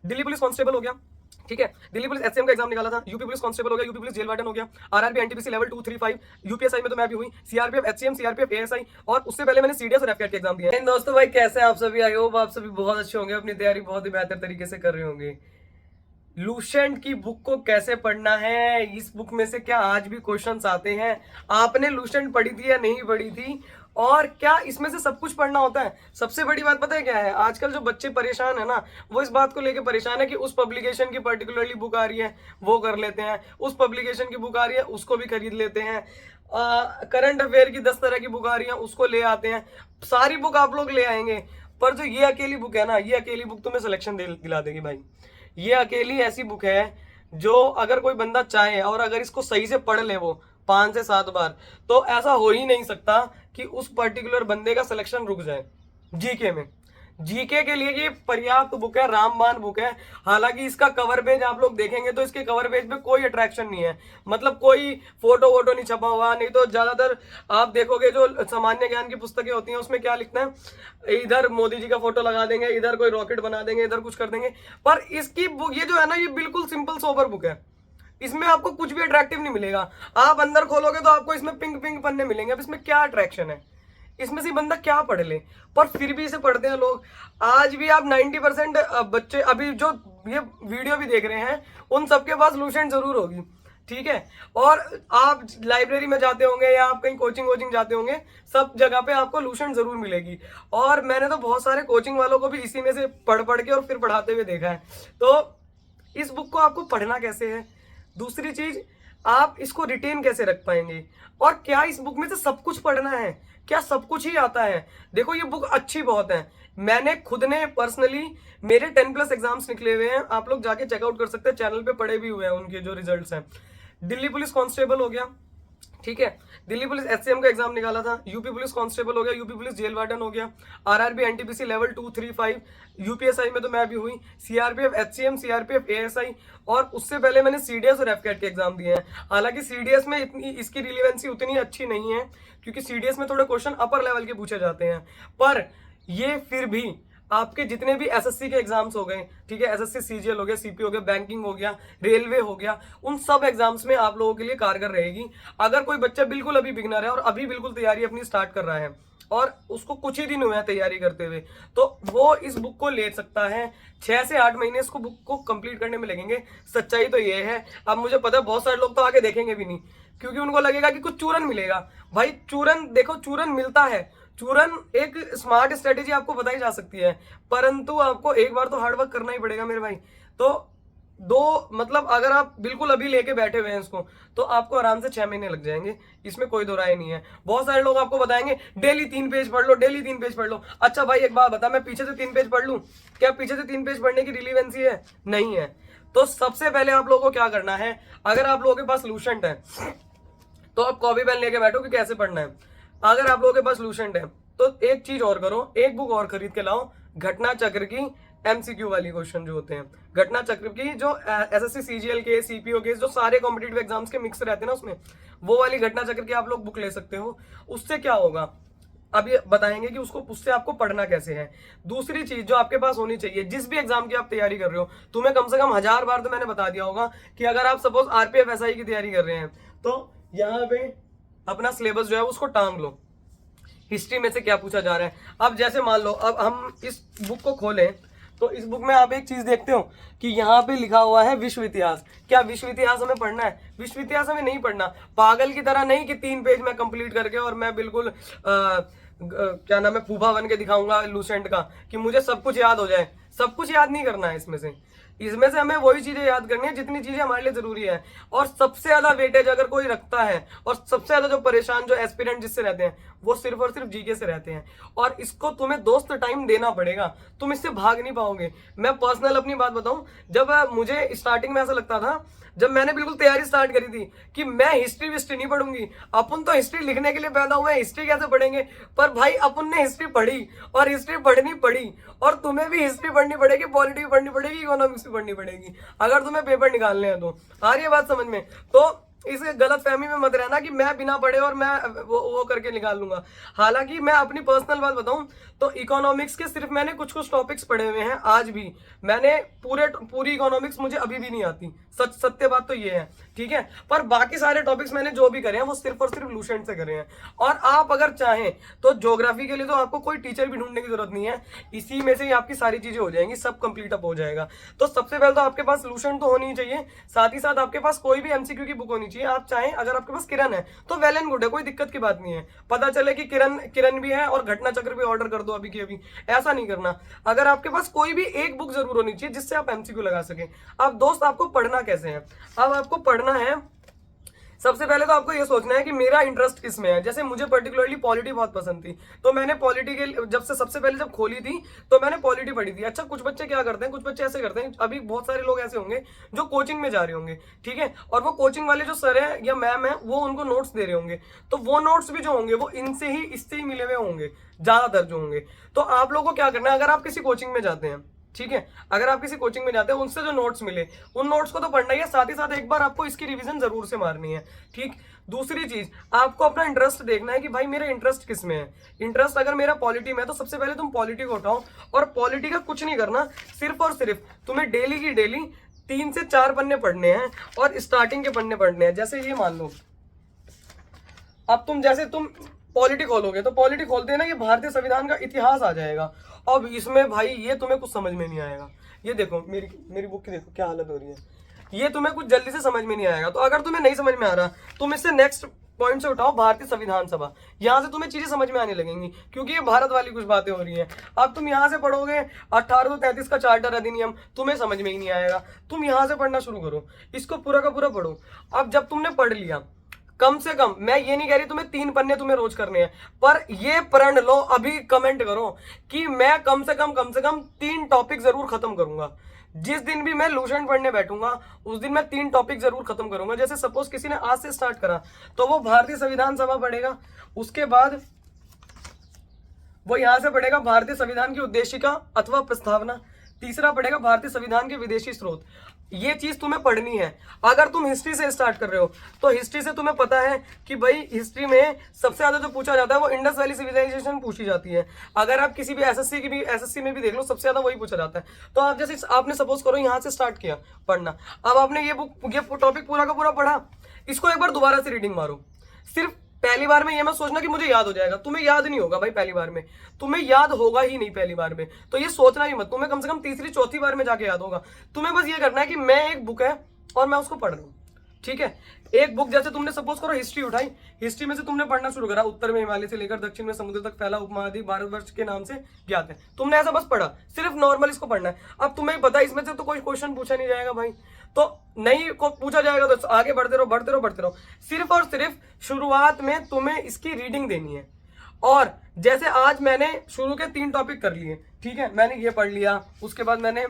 Delhi police constable हो गया, ठीक है। दिल्ली पुलिस एचसीएम का एग्जाम निकाला था, यूपी पुलिस कांस्टेबल हो गया, यूपी पुलिस जेल वार्डन हो गया, आरआरबी एनटीपीसी लेवल 2 3 5, यूपीएसआई में तो मैं भी हुई, सीआरपीएफ एचसीएम सीआरपीएफ एएसआई, और उससे पहले मैंने सीडीएस और एफकेट के एग्जाम दिए। दोस्तों भाई कैसे हैं आप सभी, आई होप आप सभी बहुत अच्छे होंगे, अपनी तैयारी बहुत ही बेहतर तरीके से कर रहे होंगे। लूसेंट की बुक को कैसे पढ़ना है, इस बुक में से क्या आज भी क्वेश्चंस आते हैं, आपने लूसेंट पढ़ी थी या नहीं पढ़ी थी, और क्या इसमें से सब कुछ पढ़ना होता है। सबसे बड़ी बात पता है क्या है, आजकल जो बच्चे परेशान है ना, वो इस बात को लेके परेशान है कि उस पब्लिकेशन की पर्टिकुलरली बुक आ रही है वो कर लेते हैं, उस पब्लिकेशन की बुक आ रही है उसको भी खरीद लेते हैं, करंट अफेयर की 10 तरह की बुक आ रही है उसको ले आते हैं, सारी बुक आप लोग ले आएंगे, पर जो ये अकेली बुक है ना, ये अकेली बुक तुम्हें सिलेक्शन दिला देगी भाई। ये अकेली ऐसी बुक है जो अगर कोई बंदा चाहे और अगर इसको सही से पढ़ ले वो 5 से 7 बार, तो ऐसा हो ही नहीं सकता कि उस पर्टिकुलर बंदे का सिलेक्शन रुक जाए। जीके में, जीके के लिए ये पर्याप्त बुक है, रामबाण बुक है। हालांकि इसका कवर पेज आप लोग देखेंगे तो इसके कवर पेज पे कोई अट्रैक्शन नहीं है, मतलब कोई फोटो वोटो नहीं छपा हुआ, नहीं तो ज्यादातर आप देखोगे जो सामान्य ज्ञान की पुस्तकें होती हैं उसमें क्या लिखता है, इधर मोदी जी का फोटो लगा देंगे, इधर कोई रॉकेट बना देंगे, इधर कुछ कर देंगे। पर इसकी बुक ये जो है ना, ये बिल्कुल सिंपल सोबर बुक है, इसमें आपको कुछ भी अट्रैक्टिव नहीं मिलेगा। आप अंदर खोलोगे तो आपको इसमें पिंक पिंक पन्ने मिलेंगे, अब इसमें क्या अट्रैक्शन है, इसमें से बंदा क्या पढ़ ले, पर फिर भी इसे पढ़ते हैं लोग। आज भी आप 90% बच्चे अभी जो ये वीडियो भी देख रहे हैं उन सबके पास लूसेंट जरूर होगी, ठीक है। और आप लाइब्रेरी में जाते होंगे या आप कहीं कोचिंग जाते होंगे, सब जगह पे आपको लूसेंट जरूर मिलेगी। और मैंने तो बहुत सारे कोचिंग वालों को भी इसी में से पढ़ पढ़ के और फिर पढ़ाते हुए देखा है। तो इस बुक को आपको पढ़ना कैसे है, दूसरी चीज आप इसको रिटेन कैसे रख पाएंगे, और क्या इस बुक में से सब कुछ पढ़ना है, क्या सब कुछ ही आता है। देखो ये बुक अच्छी बहुत है, मैंने खुद ने पर्सनली, मेरे 10+ एग्जाम्स निकले हुए हैं, आप लोग जाके चेकआउट कर सकते हैं, चैनल पे पड़े भी हुए हैं उनके जो रिजल्ट्स हैं। दिल्ली पुलिस कांस्टेबल हो गया, ठीक है, दिल्ली पुलिस एचसीएम का एग्जाम निकाला था, यूपी पुलिस कांस्टेबल हो गया, यूपी पुलिस जेल वार्डन हो गया, आरआरबी एनटीपीसी लेवल 2 3 5, यूपीएसआई में तो मैं भी हुई, सीआरपीएफ एचसीएम सीआरपीएफ एएसआई, और उससे पहले मैंने सीडीएस और एफकेट के एग्जाम दिए हैं। हालांकि सीडीएस में इतनी इसकी रिलेवेंसी उतनी अच्छी नहीं है, क्योंकि सीडीएस में थोड़े क्वेश्चन अपर लेवल के पूछे जाते हैं, पर ये फिर भी आपके जितने भी एसएससी के एग्जाम्स हो गए, ठीक है, एसएससी सीजीएल हो गया, सीपी हो गया, बैंकिंग हो गया, रेलवे हो गया, उन सब एग्जाम्स में आप लोगों के लिए कारगर रहेगी। अगर कोई बच्चा बिल्कुल अभी बिगनर है और अभी बिल्कुल तैयारी अपनी स्टार्ट कर रहा है और उसको कुछ ही दिन हुए हैं तैयारी करते हुए, तो वो इस बुक को ले सकता है। 6 से 8 महीने इसको बुक को कंप्लीट करने में लगेंगे। सच्चाई तो ये है, अब मुझे पता है बहुत सारे लोग तो आगे देखेंगे भी नहीं, क्योंकि उनको लगेगा कि कुछ चूरन मिलेगा। भाई चूरन देखो, चूरन मिलता है, चूरन एक स्मार्ट स्ट्रेटेजी आपको बताई जा सकती है, परंतु आपको एक बार तो हार्डवर्क करना ही पड़ेगा मेरे भाई। तो मतलब अगर आप बिल्कुल अभी लेके बैठे हुए हैं इसको, तो आपको आराम से 6 महीने लग जाएंगे, इसमें कोई दो राय नहीं है। बहुत सारे लोग आपको बताएंगे डेली 3 पेज पढ़ लो, डेली 3 पेज पढ़ लो। अच्छा भाई एक बात बता, मैं पीछे से 3 पेज पढ़ लूं, क्या पीछे से 3 पेज पढ़ने की रिलीवेंसी है? नहीं है। तो सबसे पहले आप लोगों को क्या करना है, अगर आप लोगों के पास लूसेंट है तो आप कॉपी पेन लेके बैठो कि कैसे पढ़ना है। अगर आप लोगों के पास लूसेंट है तो एक चीज और करो, एक बुक और खरीद के लाओ, घटना चक्र की एमसीक्यू वाली क्वेश्चन जो होते हैं, घटना चक्र की जो एसएससी सीजीएल के सीपीओ के जो सारे कॉम्पिटिटिव एग्जाम्स के मिक्स रहते हैं ना, उसमें वो वाली घटना चक्र की आप लोग बुक ले सकते हो। उससे क्या होगा अब ये बताएंगे कि उससे आपको पढ़ना कैसे है। दूसरी चीज जो आपके पास होनी चाहिए, जिस भी एग्जाम की आप तैयारी कर रहे हो, तुम्हें कम से कम 1000 बार तो मैंने बता दिया होगा कि अगर आप सपोज आरपीएफ एसआई की तैयारी कर रहे हैं तो यहाँ पे अपना सिलेबस जो है उसको टांग लो, हिस्ट्री में से क्या पूछा जा रहा है। अब जैसे मान लो अब हम इस बुक को खोलें तो इस बुक में आप एक चीज देखते हो कि यहाँ पे लिखा हुआ है विश्व इतिहास। क्या विश्व इतिहास हमें पढ़ना है? विश्व इतिहास हमें नहीं पढ़ना। पागल की तरह नहीं कि 3 पेज में कंप्लीट करके और मैं बिल्कुल क्या नाम है, फूफा बन के दिखाऊंगा लूसेंट का कि मुझे सब कुछ याद हो जाए। सब कुछ याद नहीं करना है इसमें से हमें वही चीजें याद करनी है जितनी चीजें हमारे लिए जरूरी है। और सबसे ज्यादा वेटेज अगर कोई रखता है, और सबसे ज्यादा जो परेशान जो एस्पिरेंट जिससे रहते हैं, वो सिर्फ और सिर्फ जीके से रहते हैं। और इसको तुम्हें दोस्त टाइम देना पड़ेगा, तुम इससे भाग नहीं पाओगे। मैं पर्सनल अपनी बात बताऊं, जब मुझे स्टार्टिंग में ऐसा लगता था, जब मैंने बिल्कुल तैयारी स्टार्ट करी थी कि मैं हिस्ट्री विस्ट्री नहीं पढ़ूंगी, अपन तो हिस्ट्री लिखने के लिए पैदा हुए हैं, हिस्ट्री कैसे पढ़ेंगे। पर भाई अपन ने हिस्ट्री पढ़ी और हिस्ट्री पढ़नी पड़ी, और तुम्हें भी हिस्ट्री पढ़नी पड़ेगी, पॉलिटी पढ़नी पड़ेगी, इकोनॉमिक्स भी पढ़नी पड़ेगी, अगर तुम्हें पेपर निकालने हैं तो। आ रही है बात समझ में? तो इस गलत फहमी में मत रहना कि मैं बिना पढ़े और मैं वो करके निकाल लूंगा। हालांकि मैं अपनी पर्सनल बात बताऊं तो इकोनॉमिक्स के सिर्फ मैंने कुछ कुछ टॉपिक्स पढ़े हुए हैं आज भी। मैंने पूरी इकोनॉमिक्स मुझे अभी भी नहीं आती, सत्य बात तो ये है, ठीक है। पर बाकी सारे टॉपिक्स मैंने जो भी करे हैं वो सिर्फ और सिर्फ लूसेंट से करे हैं। और आप अगर चाहें तो ज्योग्राफी के लिए तो आपको कोई टीचर भी ढूंढने की जरूरत नहीं है, इसी में से ही आपकी सारी चीजें हो जाएंगी, सब कंप्लीट अप हो जाएगा। तो सबसे पहले तो आपके पास लूसेंट तो होनी ही चाहिए, साथ ही साथ आपके पास कोई भी एमसीक्यू की बुक होनी चाहिए। आप चाहें अगर आपके पास किरण है तो वेल एंड गुड है, कोई दिक्कत की बात नहीं है। पता चले कि किरण भी है और घटना चक्र भी ऑर्डर कर दो अभी की अभी, ऐसा नहीं करना। अगर आपके पास कोई भी एक बुक जरूर होनी चाहिए जिससे आप एमसीक्यू लगा सके। अब दोस्त आपको पढ़ना कैसे है, अब आपको पढ़ना है, सबसे पहले तो आपको ये सोचना है कि मेरा इंटरेस्ट किस में है। जैसे मुझे पर्टिकुलरली पॉलिटी बहुत पसंद थी, तो मैंने पॉलिटी के जब से सबसे पहले जब खोली थी तो मैंने पॉलिटी पढ़ी थी। अच्छा, कुछ बच्चे क्या करते हैं, कुछ बच्चे ऐसे करते हैं, अभी बहुत सारे लोग ऐसे होंगे जो कोचिंग में जा रहे होंगे, ठीक है, और वो कोचिंग वाले जो सर है या मैम है वो उनको नोट्स दे रहे होंगे, तो वो नोट्स भी जो होंगे वो इससे ही मिले हुए होंगे ज्यादातर जो होंगे। तो आप लोगों को क्या करना है, अगर आप किसी कोचिंग में जाते हैं, ठीक है, अगर आप किसी कोचिंग में जाते हैं उनसे जो नोट्स मिले उन नोट्स को तो पढ़ना ही है, साथ ही साथ एक बार आपको इसकी रिवीजन जरूर से मारनी है, ठीक। दूसरी चीज, आपको अपना इंटरेस्ट देखना है कि भाई मेरा इंटरेस्ट किस में है। इंटरेस्ट अगर मेरा पॉलिटी में है तो सबसे पहले तुम पॉलिटी को उठाओ, और पॉलिटी का कुछ नहीं करना, सिर्फ और सिर्फ तुम्हें डेली की डेली 3 से 4 पन्ने पढ़ने हैं और स्टार्टिंग के पन्ने पढ़ने हैं। जैसे ये मान लो, अब तुम पॉलिटी खोलोगे तो पॉलिटी खोलते हैं ना, ये भारतीय संविधान का इतिहास आ जाएगा। अब इसमें भाई ये तुम्हें कुछ समझ में नहीं आएगा। ये देखो मेरी बुक की देखो क्या हालत हो रही है, ये तुम्हें कुछ जल्दी से समझ में नहीं आएगा। तो अगर तुम्हें नहीं समझ में आ रहा, तुम इससे नेक्स्ट पॉइंट से उठाओ भारतीय संविधान सभा, यहां से तुम्हें चीजें समझ में आने लगेंगी, क्योंकि ये भारत वाली कुछ बातें हो रही हैं। अब तुम यहां से पढ़ोगे 1833 का चार्टर अधिनियम, तुम्हें समझ में ही नहीं आएगा। तुम यहां से पढ़ना शुरू करो, इसको पूरा का पूरा पढ़ो। अब जब तुमने पढ़ लिया, कम से कम, मैं ये नहीं कह रही तुम्हें 3 पन्ने तुम्हें रोज करने हैं, पर ये प्रण लो, अभी कमेंट करो कि मैं कम से कम 3 टॉपिक जरूर खत्म करूंगा। जिस दिन भी मैं लूसेंट पढ़ने बैठूंगा उस दिन मैं 3 टॉपिक जरूर खत्म करूंगा। जैसे सपोज किसी ने आज से स्टार्ट करा तो वो भारतीय संविधान सभा पढ़ेगा, उसके बाद वो यहां से पढ़ेगा भारतीय संविधान की उद्देशिका अथवा प्रस्तावना, तीसरा पढ़ेगा भारतीय संविधान के विदेशी स्रोत। ये चीज तुम्हें पढ़नी है। अगर तुम हिस्ट्री से स्टार्ट कर रहे हो तो हिस्ट्री से तुम्हें पता है कि भाई हिस्ट्री में सबसे ज्यादा जो पूछा जाता है वो इंडस वैली सिविलाइजेशन पूछी जाती है। अगर आप किसी भी एसएससी में भी देख लो, सबसे ज्यादा वही पूछा जाता है। तो आप जैसे आपने सपोज करो यहाँ से स्टार्ट किया पढ़ना, अब आपने ये टॉपिक पूरा का पूरा पढ़ा, इसको एक बार दोबारा से रीडिंग मारो। सिर्फ पहली बार में ये मत सोचना कि मुझे याद हो जाएगा, तुम्हें याद नहीं होगा भाई, पहली बार में तुम्हें याद होगा ही नहीं पहली बार में, तो ये सोचना ही मत, तुम्हें कम से कम तीसरी चौथी बार में जाके याद होगा। तुम्हें बस ये करना है कि मैं एक बुक है और मैं उसको पढ़ रहा हूँ, ठीक है। एक बुक जैसे तुमने सपोज करो हिस्ट्री उठाई, हिस्ट्री में से तुमने पढ़ना शुरू करा, उत्तर में हिमालय से लेकर दक्षिण में समुद्र तक फैला उपमहाद्वीप भारतवर्ष के नाम से ज्ञात है। तुमने ऐसा बस पढ़ा, सिर्फ नॉर्मल इसको पढ़ना है। अब तुम्हें पता है इसमें से तो कोई क्वेश्चन पूछा नहीं जाएगा भाई, तो नहीं को पूछा जाएगा तो आगे बढ़ते रहो। सिर्फ और सिर्फ शुरुआत में तुम्हें इसकी रीडिंग देनी है। और जैसे आज मैंने शुरू के 3 टॉपिक कर लिए, ठीक है, मैंने ये पढ़ लिया, उसके बाद मैंने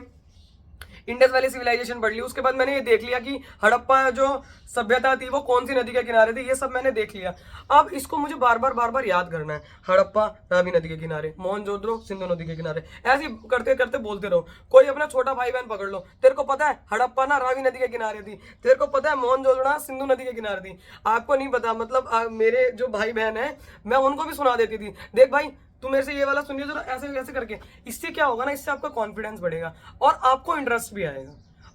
इंडस वैली सिविलाइजेशन पढ़ ली, उसके बाद मैंने ये देख लिया कि हड़प्पा जो सभ्यता थी वो कौन सी नदी के किनारे थी, ये सब मैंने देख लिया। अब इसको मुझे बार बार याद करना है। हड़प्पा रावी नदी के किनारे, मोहनजोदड़ो सिंधु नदी के किनारे, ऐसे करते करते बोलते रहो। कोई अपना छोटा भाई बहन पकड़ लो, तेरे को पता है हड़प्पा ना रावी नदी के किनारे थी, तेरे को पता है मोहनजोदड़ो सिंधु नदी के किनारे थी, आपको नहीं पता, मतलब मेरे जो भाई बहन है मैं उनको भी सुना देती थी, देख भाई तू मेरे से ये वाला सुनिए जरा, ऐसे ऐसे करके। इससे क्या होगा ना, इससे आपका कॉन्फिडेंस बढ़ेगा और आपको इंटरेस्ट भी आएगा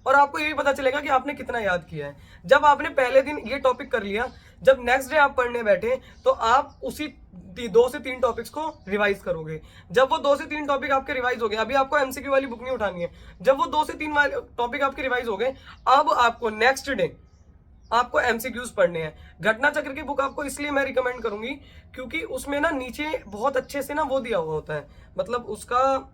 और आपको ये भी पता चलेगा कि आपने कितना याद किया है। जब आपने पहले दिन ये टॉपिक कर लिया, जब नेक्स्ट डे आप पढ़ने बैठे तो आप उसी 2 से 3 टॉपिक्स को रिवाइज करोगे। जब वो 2 से 3 टॉपिक आपके रिवाइज हो गए, अभी आपको एमसीक्यू वाली बुक नहीं उठानी है, जब वो 2 से 3 टॉपिक आपके रिवाइज हो गए, अब आपको नेक्स्ट डे आपको एमसीक्यूज पढ़ने हैं। घटना चक्र की बुक आपको इसलिए मैं रिकमेंड करूंगी क्योंकि उसमें ना नीचे बहुत अच्छे से ना वो दिया हुआ होता है, मतलब उसका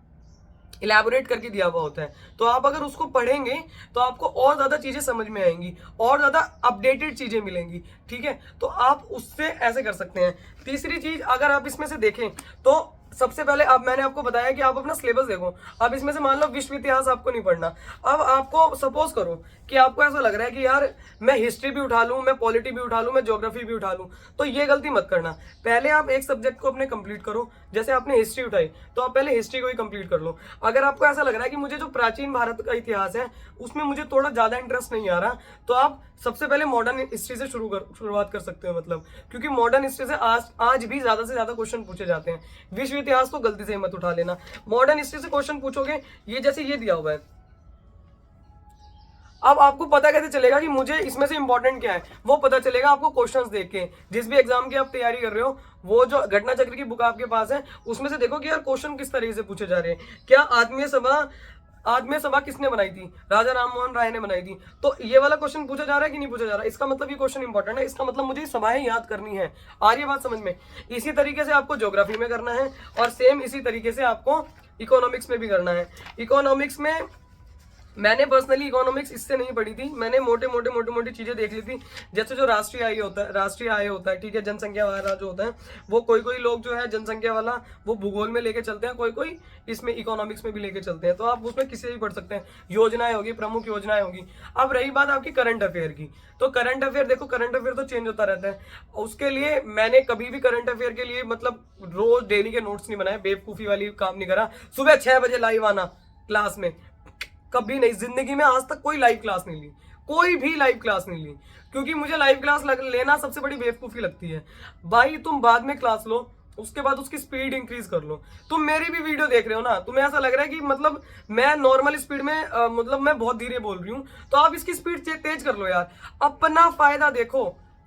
इलेबोरेट करके दिया हुआ होता है। तो आप अगर उसको पढ़ेंगे तो आपको और ज्यादा चीजें समझ में आएंगी और ज्यादा अपडेटेड चीजें मिलेंगी, ठीक है। तो आप उससे ऐसे कर सकते हैं। तीसरी चीज अगर आप इसमें से देखें तो सबसे पहले अब मैंने आपको बताया कि आप अपना सिलेबस देखो। अब इसमें से मान लो विश्व इतिहास आपको नहीं पढ़ना। अब आपको सपोज करो कि आपको ऐसा लग रहा है कि यार मैं हिस्ट्री भी उठा लूं, मैं पॉलिटी भी उठा लूं, मैं ज्योग्राफी भी उठा लूं, तो ये गलती मत करना। पहले आप एक सब्जेक्ट को अपने कंप्लीट करो। जैसे आपने हिस्ट्री उठाई तो आप पहले हिस्ट्री को ही कंप्लीट कर लो। अगर आपको ऐसा लग रहा है कि मुझे जो प्राचीन भारत का इतिहास है उसमें मुझे थोड़ा ज्यादा इंटरेस्ट नहीं आ रहा, तो आप सबसे पहले मॉडर्न हिस्ट्री से शुरुआत कर सकते हो। मतलब क्योंकि मॉडर्न हिस्ट्री से आज भी ज्यादा से ज्यादा क्वेश्चन पूछे जाते हैं। विश्व इतिहास तो गलती से मत उठा लेना। मॉडर्न हिस्ट्री से क्वेश्चन पूछोगे, ये जैसे ये दिया हुआ है, अब आपको पता कैसे चलेगा कि मुझे इसमें से इंपॉर्टेंट क्या है? वो पता चलेगा आपको क्वेश्चंस देख के। जिस भी एग्जाम की आप तैयारी कर रहे हो, वो जो घटना चक्र की बुक आपके पास है उसमें से देखो कि यार क्वेश्चन किस तरीके से पूछे जा रहे हैं। क्या आत्मीय सभा किसने बनाई थी? राजा राममोहन राय ने बनाई थी। तो ये वाला क्वेश्चन पूछा जा रहा है कि नहीं पूछा जा रहा है? इसका मतलब ये क्वेश्चन इंपॉर्टेंट है, इसका मतलब मुझे सभाएं याद करनी है। आ रही है बात समझ में? इसी तरीके से आपको ज्योग्राफी में करना है और सेम इसी तरीके से आपको इकोनॉमिक्स में भी करना है। इकोनॉमिक्स में मैंने पर्सनली इकोनॉमिक्स इससे नहीं पढ़ी थी, मैंने मोटी चीजें देख ली थी। जैसे जो राष्ट्रीय आय होता है, ठीक है, जनसंख्या वाला जो होता है, वो कोई लोग जो है जनसंख्या वाला वो भूगोल में लेके चलते हैं, कोई इसमें इकोनॉमिक्स में भी लेके चलते हैं। तो आप उसमें किसी से भी पढ़ सकते हैं। योजनाएं होगी, प्रमुख योजनाएं होगी। अब रही बात आपकी करंट अफेयर की, तो करंट अफेयर देखो, करंट अफेयर तो चेंज होता रहता है। उसके लिए मैंने कभी भी करंट अफेयर के लिए मतलब रोज डेली के नोट्स नहीं बनाए, बेवकूफी वाली काम नहीं करा। सुबह 6 बजे लाइव आना क्लास में, कभी नहीं, जिंदगी में आज तक कोई लाइव क्लास नहीं ली, कोई भी लाइव क्लास नहीं ली, क्योंकि मुझे लाइव क्लास लेना सबसे बड़ी बेवकूफी लगती है। भाई तुम बाद में क्लास लो, उसके बाद उसकी स्पीड इंक्रीज कर लो। तुम मेरी भी वीडियो देख रहे हो ना, तुम्हें ऐसा लग रहा है कि मतलब मैं नॉर्मल स्पीड में मतलब मैं बहुत धीरे बोल रही हूँ, तो आप इसकी स्पीड तेज कर लो यार। अपना फायदा देखो,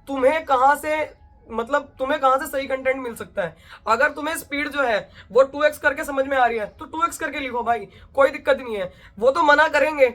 तुम्हें कहां से सही कंटेंट मिल सकता है। अगर तुम्हें स्पीड जो है वो 2x करके समझ में आ रही है तो 2x करके लिखो भाई, कोई दिक्कत नहीं है। वो तो मना करेंगे,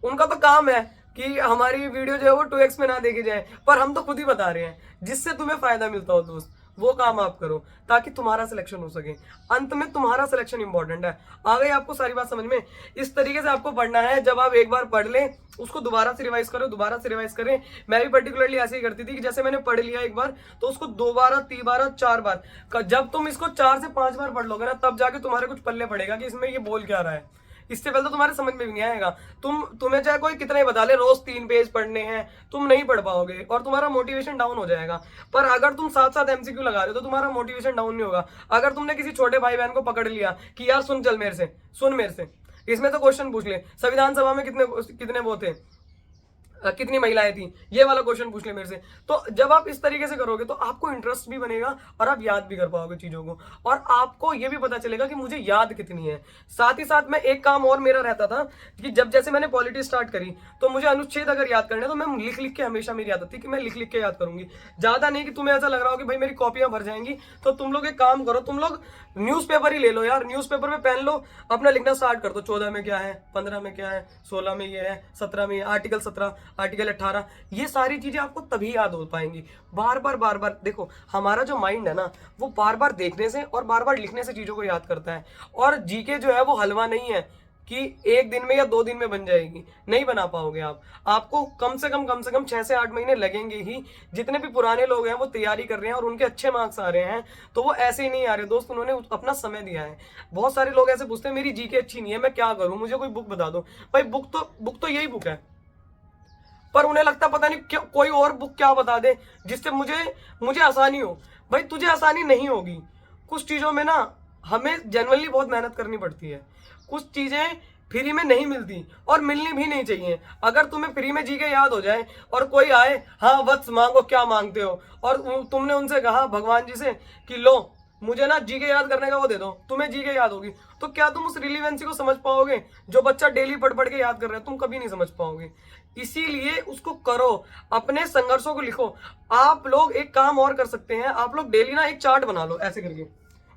उनका तो काम है कि हमारी वीडियो जो है वो 2x में ना देखी जाए, पर हम तो खुद ही बता रहे हैं जिससे तुम्हें फायदा मिलता हो दोस्त, वो काम आप करो ताकि तुम्हारा सिलेक्शन हो सके। अंत में तुम्हारा सिलेक्शन इंपॉर्टेंट है। आ गई आपको सारी बात समझ में? इस तरीके से आपको पढ़ना है। जब आप एक बार पढ़ लें उसको दोबारा से रिवाइज करो, दोबारा से रिवाइज करें। मैं भी पर्टिकुलरली ऐसे ही करती थी कि जैसे मैंने पढ़ लिया एक बार तो उसको 2 बार 3 बार 4 बार, जब तुम इसको 4 से 5 बार पढ़ लोगे ना, तब जाके तुम्हारे कुछ पल्ले पड़ेगा कि इसमें ये बोल क्या रहा है। इससे पहले तो तुम्हारे समझ में भी नहीं आएगा। तुम्हें चाहे कोई कितना ही बता ले रोज 3 पेज पढ़ने हैं, तुम नहीं पढ़ पाओगे और तुम्हारा मोटिवेशन डाउन हो जाएगा। पर अगर तुम साथ साथ एमसीक्यू लगा रहे हो तो तुम्हारा मोटिवेशन डाउन नहीं होगा। अगर तुमने किसी छोटे भाई बहन को पकड़ लिया कि यार सुन मेरे से इसमें तो क्वेश्चन पूछ ले, संविधान सभा में कितने वो थे, कितनी महिलाएं थी, ये वाला क्वेश्चन पूछ ले मेरे से। तो जब आप इस तरीके से करोगे तो आपको इंटरेस्ट भी बनेगा और आप याद भी कर पाओगे चीजों को, और आपको ये भी पता चलेगा कि मुझे याद कितनी है। साथ ही साथ में एक काम और मेरा रहता था कि जब जैसे मैंने पॉलिटी स्टार्ट करी तो मुझे अनुच्छेद अगर याद करने तो मैं लिख के, हमेशा मेरी आदत थी कि मैं लिख के याद करूंगी। ज्यादा नहीं कि तुम्हें ऐसा लग रहा हो कि भाई मेरी कॉपियां भर जाएंगी, तो तुम लोग एक काम करो, तुम लोग न्यूज़पेपर ही ले लो यार, न्यूज़पेपर में पेन लो, अपना लिखना स्टार्ट कर दो। 14 में क्या है, 15 में क्या है, 16 में ये है, 17 में आर्टिकल 17, आर्टिकल 18, ये सारी चीजें आपको तभी याद हो पाएंगी। बार बार देखो, हमारा जो माइंड है ना वो बार बार देखने से और बार बार लिखने से चीजों को याद करता है। और जीके जो है वो हलवा नहीं है कि एक दिन में या 2 दिन में बन जाएगी, नहीं बना पाओगे आप। आपको कम से कम 6 से 8 महीने लगेंगे ही। जितने भी पुराने लोग हैं वो तैयारी कर रहे हैं और उनके अच्छे मार्क्स आ रहे हैं, तो वो ऐसे ही नहीं आ रहे दोस्त, उन्होंने अपना समय दिया है। बहुत सारे लोग ऐसे पूछते हैं मेरी जीके अच्छी नहीं है, मैं क्या करूं, मुझे कोई बुक बता दो। भाई बुक तो यही बुक है, पर उन्हें लगता पता नहीं क्यों कोई और बुक क्या बता दे जिससे मुझे आसानी हो। भाई तुझे आसानी नहीं होगी। कुछ चीजों में ना हमें जनरली बहुत मेहनत करनी पड़ती है। कुछ चीजें फ्री में नहीं मिलती और मिलनी भी नहीं चाहिए। अगर तुम्हें फ्री में जीके याद हो जाए और कोई आए, हाँ वत्स मांगो क्या मांगते हो, और तुमने उनसे कहा भगवान जी से कि लो मुझे ना जीके याद करने का वो दे दो, तुम्हें जीके याद होगी, तो क्या तुम उस रिलीवेंसी को समझ पाओगे? जो बच्चा डेली पढ़ के याद कर रहा है तुम कभी नहीं समझ पाओगे। इसीलिए उसको करो, अपने संघर्षों को लिखो। आप लोग एक काम और कर सकते हैं, आप लोग डेली ना एक चार्ट बना लो ऐसे करके,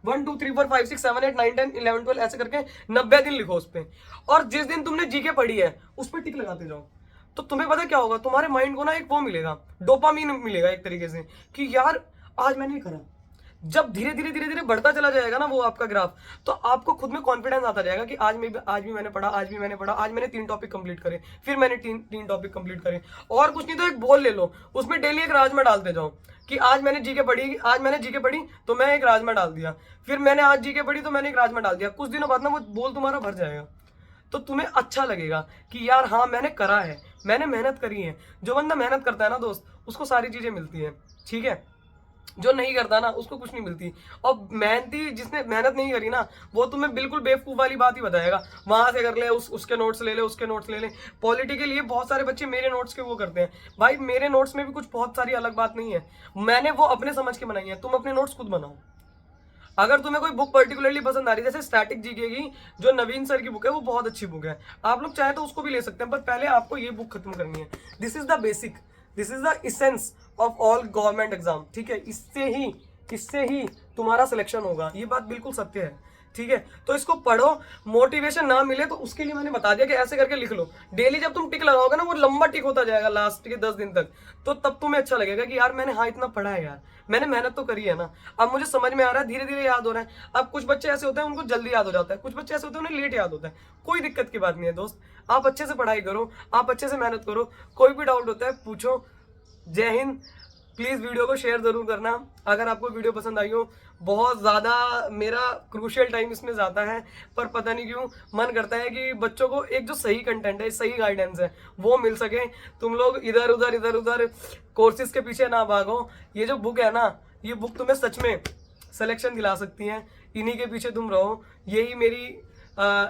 1 2 3 4 5 6 7 8 9 10 11 12 ऐसे करके 90 दिन लिखो उस पर, और जिस दिन तुमने जीके पढ़ी है उस पर टिक लगाते जाओ। तो तुम्हें पता क्या होगा, तुम्हारे माइंड को ना एक वो मिलेगा, डोपामीन मिलेगा एक तरीके से कि यार आज मैंने करा। जब धीरे धीरे धीरे धीरे बढ़ता चला जाएगा ना वो आपका ग्राफ, तो आपको खुद में कॉन्फिडेंस आता जाएगा कि आज भी मैंने पढ़ा, आज भी मैंने पढ़ा, आज मैंने 3 टॉपिक कंप्लीट करे, फिर मैंने तीन टॉपिक कंप्लीट करे। और कुछ नहीं तो एक बॉल ले लो, उसमें डेली एक राजमा डालते जाओ कि आज मैंने जीके पढ़ी तो मैं एक राजमा डाल दिया, फिर मैंने आज जीके पढ़ी तो मैंने एक राजमा डाल दिया। कुछ दिनों बाद ना वो बॉल तुम्हारा भर जाएगा, तो तुम्हें अच्छा लगेगा कि यार हाँ मैंने करा है, मैंने मेहनत करी है। जो बंदा मेहनत करता है ना दोस्त, उसको सारी चीजें मिलती है, ठीक है। जो नहीं करता ना उसको कुछ नहीं मिलती। और मेहनती जिसने मेहनत नहीं करी ना, वो तुम्हें बिल्कुल बेवकूफ वाली बात ही बताएगा, वहां से कर ले, उसके नोट्स ले ले, उसके नोट्स ले ले। पॉलिटी के लिए बहुत सारे बच्चे मेरे नोट्स के वो करते हैं, भाई मेरे नोट्स में भी कुछ बहुत सारी अलग बात नहीं है, मैंने वो अपने समझ के बनाई है। तुम अपने नोट्स खुद बनाओ। अगर तुम्हें कोई बुक पर्टिकुलरली पसंद आ रही है, जैसे स्टैटिक जीके की जो नवीन सर की बुक है वो बहुत अच्छी बुक है, आप लोग चाहे तो उसको भी ले सकते हैं, पर पहले आपको ये बुक खत्म करनी है। This is the basic, this is the essence of all government exam, ठीक है। इससे ही तुम्हारा सिलेक्शन होगा, ये बात बिल्कुल सत्य है, ठीक है। तो इसको पढ़ो, मोटिवेशन ना मिले तो उसके लिए मैंने बता दिया कि ऐसे करके लिख लो। डेली जब तुम टिक लगाओगे ना, वो लंबा टिक होता जाएगा लास्ट के 10 दिन तक, तो तब तुम्हें अच्छा लगेगा कि यार मैंने हाँ इतना पढ़ा है, यार मैंने मेहनत तो करी है ना, अब मुझे समझ में आ रहा है, धीरे धीरे याद हो रहा है। अब कुछ बच्चे ऐसे होते हैं उनको जल्दी याद हो जाता है, कुछ बच्चे ऐसे होते हैं उन्हें लेट याद होता है। कोई दिक्कत की बात नहीं है दोस्त, आप अच्छे से पढ़ाई करो, आप अच्छे से मेहनत करो। कोई भी डाउट होता है पूछो। जय हिंद। प्लीज़ वीडियो को शेयर ज़रूर करना अगर आपको वीडियो पसंद आई हो। बहुत ज़्यादा मेरा क्रूशियल टाइम इसमें जाता है, पर पता नहीं क्यों मन करता है कि बच्चों को एक जो सही कंटेंट है, सही गाइडेंस है, वो मिल सके। तुम लोग इधर उधर कोर्सेज के पीछे ना भागो। ये जो बुक है ना, ये बुक तुम्हें सच में सिलेक्शन दिला सकती है, इन्हीं के पीछे तुम रहो। यही मेरी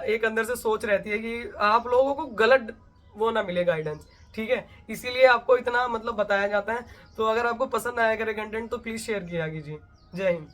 एक अंदर से सोच रहती है कि आप लोगों को गलत वो ना मिले गाइडेंस, ठीक है। इसीलिए आपको इतना मतलब बताया जाता है। तो अगर आपको पसंद आया करे कंटेंट तो प्लीज़ शेयर किया कीजिए। जय हिंद।